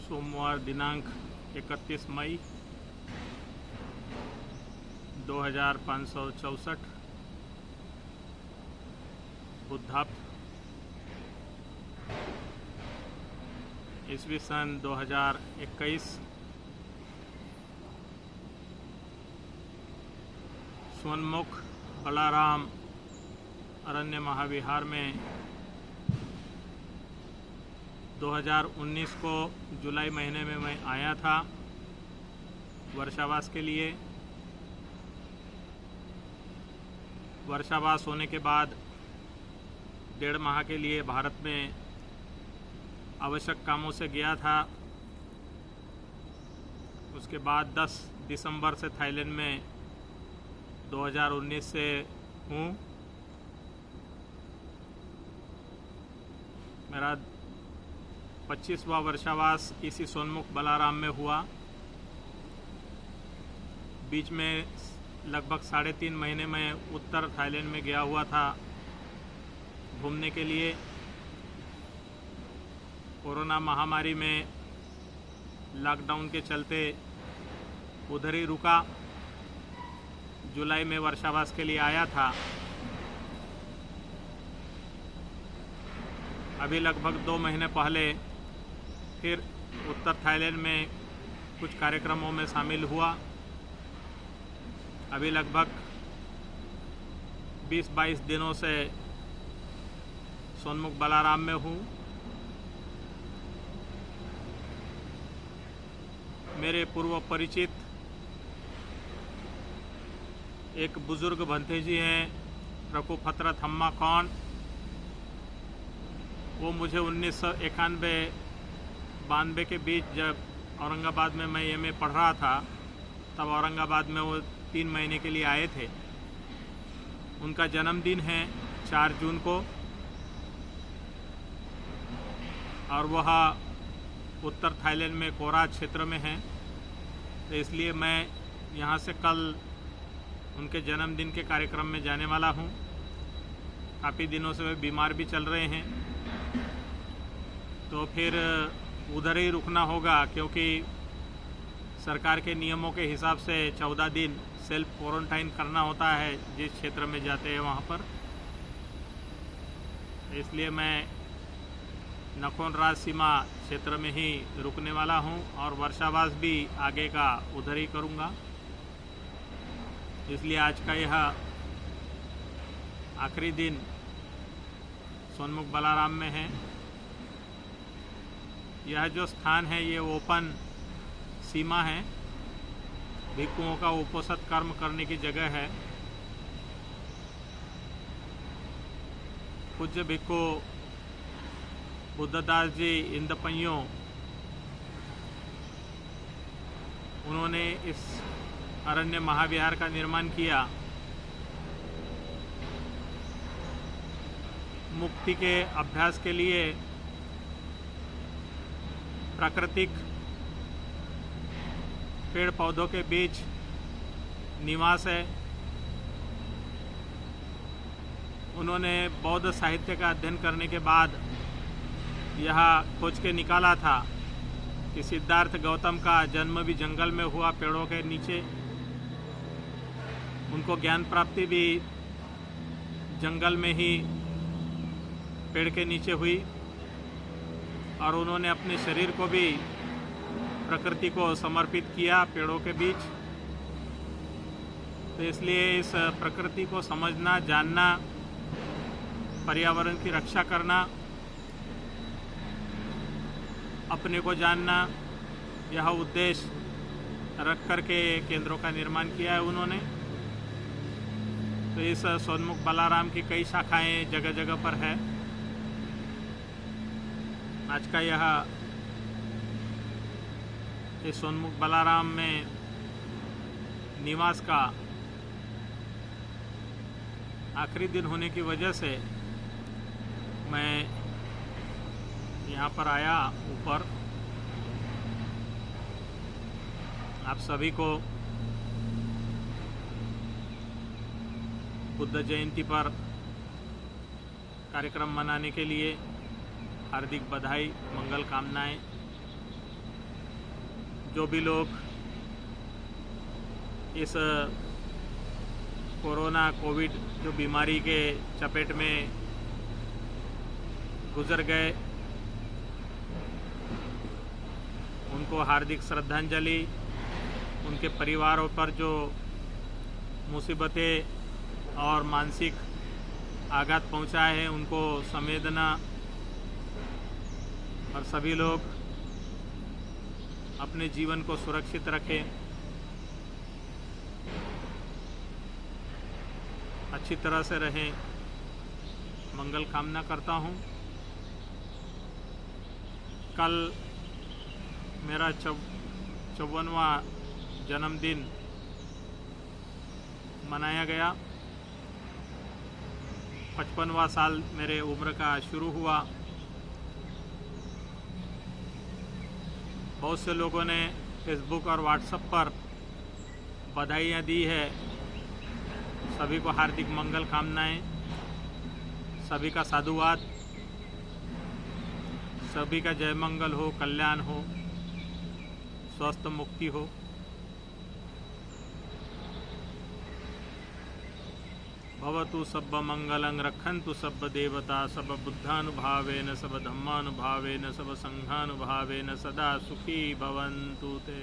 सोमवार दिनांक 31 मई 2564 बुद्धाप्त ईस्वी सन 2021 सोनमुख बलाराम अरण्य महाविहार में 2019 को जुलाई महीने में मैं आया था वर्षावास के लिए। वर्षावास होने के बाद 1.5 माह के लिए भारत में आवश्यक कामों से गया था। उसके बाद 10 दिसंबर से थाईलैंड में 2019 से हूँ। मेरा 25वां वर्षावास इसी सोनमुख बलाराम में हुआ। बीच में लगभग 3.5 महीने में उत्तर थाईलैंड में गया हुआ था घूमने के लिए। कोरोना महामारी में लॉकडाउन के चलते उधर ही रुका। जुलाई में वर्षावास के लिए आया था। अभी लगभग 2 महीने पहले फिर उत्तर थाईलैंड में कुछ कार्यक्रमों में शामिल हुआ। अभी लगभग 20-22 दिनों से सोनमुख बलाराम में हूँ। मेरे पूर्व परिचित एक बुजुर्ग भंते जी हैं, प्रकुफत्र थम्मा कौन। वो मुझे 1991-92 के बीच जब औरंगाबाद में मैं एमए पढ़ रहा था तब औरंगाबाद में वो 3 महीने के लिए आए थे। उनका जन्मदिन है 4 जून को और वह उत्तर थाईलैंड में कोराज क्षेत्र में है। तो इसलिए मैं यहाँ से कल उनके जन्मदिन के कार्यक्रम में जाने वाला हूँ। काफ़ी दिनों से वे बीमार भी चल रहे हैं, तो फिर उधर ही रुकना होगा क्योंकि सरकार के नियमों के हिसाब से 14 दिन सेल्फ क्वारंटाइन करना होता है जिस क्षेत्र में जाते हैं वहाँ पर। इसलिए मैं नखोन राज सीमा क्षेत्र में ही रुकने वाला हूँ और वर्षावास भी आगे का उधर ही करूँगा। इसलिए आज का यह आखिरी दिन सोनमुख बलाराम में है। यह जो स्थान है ये ओपन सीमा है, भिक्षुओं का उपोषित कर्म करने की जगह है। पूज्य भिक्षु बुद्धदास जी इंदपइयों उन्होंने इस अरण्य महाविहार का निर्माण किया। मुक्ति के अभ्यास के लिए प्राकृतिक पेड़ पौधों के बीच निवास है। उन्होंने बौद्ध साहित्य का अध्ययन करने के बाद यह खोज के निकाला था कि सिद्धार्थ गौतम का जन्म भी जंगल में हुआ, पेड़ों के नीचे। उनको ज्ञान प्राप्ति भी जंगल में ही पेड़ के नीचे हुई और उन्होंने अपने शरीर को भी प्रकृति को समर्पित किया पेड़ों के बीच। तो इसलिए इस प्रकृति को समझना, जानना, पर्यावरण की रक्षा करना, अपने को जानना, यह उद्देश्य रख करके केंद्रों का निर्माण किया है उन्होंने। तो इस सोनमुख बलाराम की कई शाखाएं जगह जगह पर है। आज का यह इस सोनमुख बलाराम में निवास का आखिरी दिन होने की वजह से मैं यहाँ पर आया ऊपर। आप सभी को बुद्ध जयंती पर कार्यक्रम मनाने के लिए हार्दिक बधाई, मंगल कामनाएं। जो भी लोग इस कोविड जो बीमारी के चपेट में गुजर गए, उनको हार्दिक श्रद्धांजलि। उनके परिवारों पर जो मुसीबतें और मानसिक आघात पहुंचा है, उनको संवेदना। और सभी लोग अपने जीवन को सुरक्षित रखें, अच्छी तरह से रहें, मंगल कामना करता हूं। कल मेरा 54वां जन्मदिन मनाया गया। 55वां साल मेरे उम्र का शुरू हुआ। बहुत से लोगों ने फेसबुक और व्हाट्सएप पर बधाइयाँ दी है। सभी को हार्दिक मंगल कामनाएं, सभी का साधुवाद, सभी का जय मंगल हो, कल्याण हो, स्वस्थ मुक्ति हो। भवतु सब मंगलं रक्षन्तु सब देवता सब बुद्धानुभावेन सब धम्मानुभावेन सब संघानुभावेन सदा सुखी भवन्तु ते।